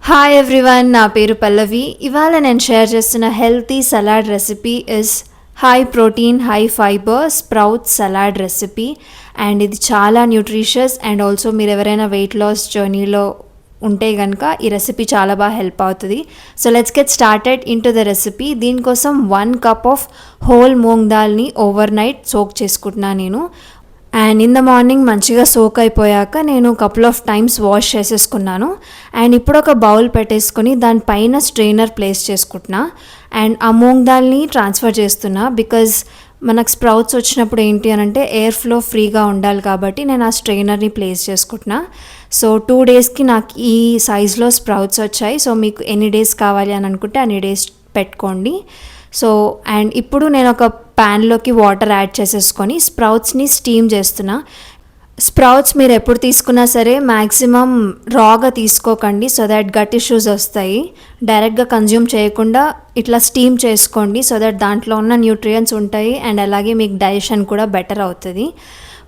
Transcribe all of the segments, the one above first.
Hi everyone, నా పేరు పల్లవి. ఇవాళ నేను షేర్ చేస్తున్న healthy salad recipe is high protein high fibre sprout salad recipe. And ఇది చాలా న్యూట్రిషియస్ అండ్ ఆల్సో మీరు ఎవరైనా వెయిట్ లాస్ జర్నీలో ఉంటే కనుక ఈ రెసిపీ చాలా బాగా హెల్ప్ అవుతుంది. So let's get started into the recipe. దీనికోసం 1 కప్ ఆఫ్ హోల్ మూంగ్ దాల్ని ఓవర్ నైట్ సోక్ చేసుకుంటున్నాను నేను. అండ్ ఇన్ ద మార్నింగ్ మంచిగా సోక్ అయిపోయాక నేను కపుల్ ఆఫ్ టైమ్స్ వాష్ చేసేసుకున్నాను. అండ్ ఇప్పుడు ఒక బౌల్ పెట్టేసుకొని దానిపైన స్ట్రెయినర్ ప్లేస్ చేసుకుంటున్నా. అండ్ ఆ మూంగ్ దాల్ని ట్రాన్స్ఫర్ చేస్తున్నా బికాజ్ మనకు స్ప్రౌట్స్ వచ్చినప్పుడు ఏంటి అని అంటే ఎయిర్ ఫ్లో ఫ్రీగా ఉండాలి కాబట్టి నేను ఆ స్ట్రెయినర్ని ప్లేస్ చేసుకుంటున్నా. సో 2 డేస్కి నాకు ఈ సైజులో స్ప్రౌట్స్ వచ్చాయి. సో మీకు ఎన్ని డేస్ కావాలి అని అనుకుంటే అన్ని డేస్ పెట్టుకోండి. సో అండ్ ఇప్పుడు నేను ఒక ప్యాన్లోకి వాటర్ యాడ్ చేసేసుకొని స్ప్రౌట్స్ని స్టీమ్ చేస్తున్నా. స్ప్రౌట్స్ మీరు ఎప్పుడు తీసుకున్నా సరే మ్యాక్సిమం రాగా తీసుకోకండి, సో దట్ గట్ ఇష్యూస్ వస్తాయి. డైరెక్ట్గా కన్జ్యూమ్ చేయకుండా ఇట్లా స్టీమ్ చేసుకోండి, సో దట్ దాంట్లో ఉన్న న్యూట్రియంట్స్ ఉంటాయి అండ్ అలాగే మీకు డైజెషన్ కూడా బెటర్ అవుతుంది.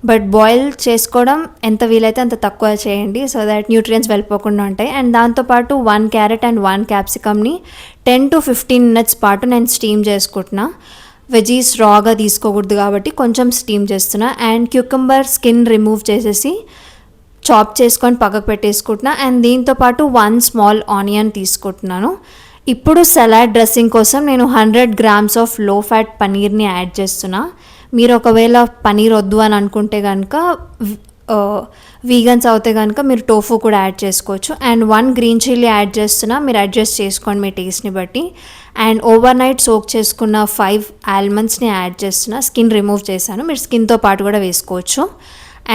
బట్ బాయిల్ చేసుకోవడం ఎంత వీలైతే అంత తక్కువ చేయండి, సో దట్ న్యూట్రియంట్స్ వెళ్ళిపోకుండా ఉంటాయి. అండ్ దాంతోపాటు 1 క్యారెట్ అండ్ 1 క్యాప్సికమ్ని 10 to 15 minutes పాటు నేను స్టీమ్ చేసుకుంటున్నా. వెజీస్ రాగా తీసుకోకూడదు కాబట్టి కొంచెం స్టీమ్ చేస్తున్నా. అండ్ క్యూకంబర్ స్కిన్ రిమూవ్ చేసేసి చాప్ చేసుకొని పక్కకు పెట్టేసుకుంటున్నా. అండ్ దీంతోపాటు 1 స్మాల్ ఆనియన్ తీసుకుంటున్నాను. ఇప్పుడు సలాడ్ డ్రెస్సింగ్ కోసం నేను 100 grams ఆఫ్ లో ఫ్యాట్ పనీర్ని యాడ్ చేస్తున్నా. మీరు ఒకవేళ పనీర్ వద్దు అని అనుకుంటే కనుక వీగన్స్ అవుతే కనుక మీరు టోఫు కూడా యాడ్ చేసుకోవచ్చు. అండ్ 1 గ్రీన్ చిల్లీ యాడ్ చేస్తున్నా, మీరు అడ్జస్ట్ చేసుకోండి మీ టేస్ట్ని బట్టి. అండ్ ఓవర్ నైట్ సోక్ చేసుకున్న 5 ఆల్మండ్స్ని యాడ్ చేస్తున్నా. స్కిన్ రిమూవ్ చేశాను, మీరు స్కిన్తో పాటు కూడా వేసుకోవచ్చు.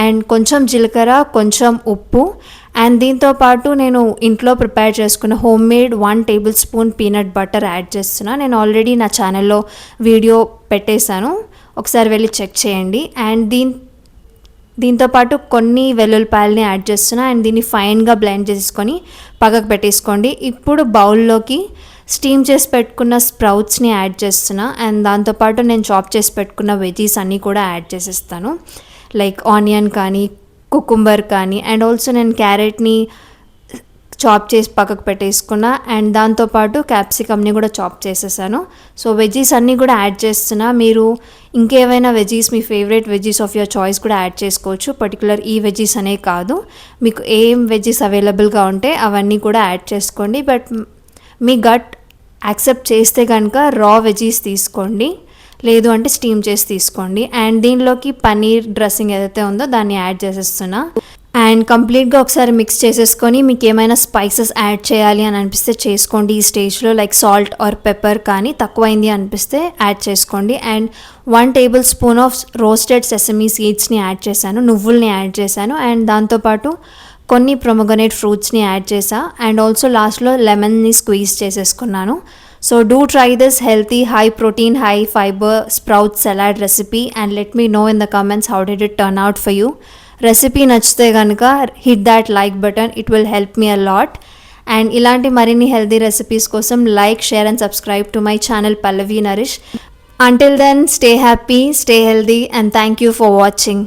అండ్ కొంచెం జీలకర్ర, కొంచెం ఉప్పు. అండ్ దీంతోపాటు నేను ఇంట్లో ప్రిపేర్ చేసుకున్న home made 1 tablespoon peanut butter add చేస్తున్నా. నేను ఆల్రెడీ నా ఛానల్లో వీడియో పెట్టేశాను, ఒకసారి వెళ్ళి చెక్ చేయండి. అండ్ దీంతోపాటు కొన్ని వెల్లుల్లిపాయలని యాడ్ చేస్తున్నా. అండ్ దీన్ని ఫైన్గా బ్లెండ్ చేసుకొని పక్కకు పెట్టేసుకోండి. ఇప్పుడు బౌల్లోకి స్టీమ్ చేసి పెట్టుకున్న స్ప్రౌట్స్ని యాడ్ చేస్తున్నా. అండ్ దాంతోపాటు నేను చాప్ చేసి పెట్టుకున్న వెజీస్ అన్నీ కూడా యాడ్ చేసేస్తాను, లైక్ ఆనియన్ కానీ కుకుంబర్ కానీ. అండ్ ఆల్సో నేను క్యారెట్ని చాప్ చేసి పక్కకు పెట్టేసుకున్నా. అండ్ దాంతోపాటు క్యాప్సికమ్ని కూడా చాప్ చేసేసాను. సో వెజీస్ అన్నీ కూడా యాడ్ చేస్తున్నా. మీరు ఇంకేమైనా veggies, me favourite veggies of your choice కూడా యాడ్ చేసుకోవచ్చు. పర్టికులర్ ఈ వెజీస్ అనే కాదు, మీకు ఏం వెజీస్ అవైలబుల్గా ఉంటే అవన్నీ కూడా యాడ్ చేసుకోండి. బట్ మీ గట్ యాక్సెప్ట్ చేస్తే కనుక రా వెజీస్ తీసుకోండి, లేదు అంటే స్టీమ్ చేసి తీసుకోండి. అండ్ దీనిలోకి పనీర్ డ్రెస్సింగ్ ఏదైతే ఉందో దాన్ని యాడ్ చేసేస్తున్నా. అండ్ కంప్లీట్గా ఒకసారి మిక్స్ చేసేసుకొని మీకు ఏమైనా స్పైసెస్ యాడ్ చేయాలి అని అనిపిస్తే చేసుకోండి ఈ స్టేజ్లో, లైక్ సాల్ట్ ఆర్ పెప్పర్ కానీ తక్కువైంది అనిపిస్తే యాడ్ చేసుకోండి. And 1 tablespoon of roasted sesame సీడ్స్ని యాడ్ చేశాను, నువ్వుల్ని యాడ్ చేశాను. అండ్ దాంతోపాటు కొన్ని ప్రొమోగనేట్ ఫ్రూట్స్ని యాడ్ చేసా. అండ్ ఆల్సో లాస్ట్లో లెమన్ని స్క్వీజ్ చేసేసుకున్నాను. So do try this healthy high protein high fibre sprout salad recipe and let me know in the comments how did it turn out for you. Recipe నచ్చితే కనుక hit that like button, it will help me a lot. And ఇలాంటి మరిన్ని healthy recipes కోసం like, share and subscribe to my channel Pallavi Nourish. Until then, stay happy, stay healthy and thank you for watching.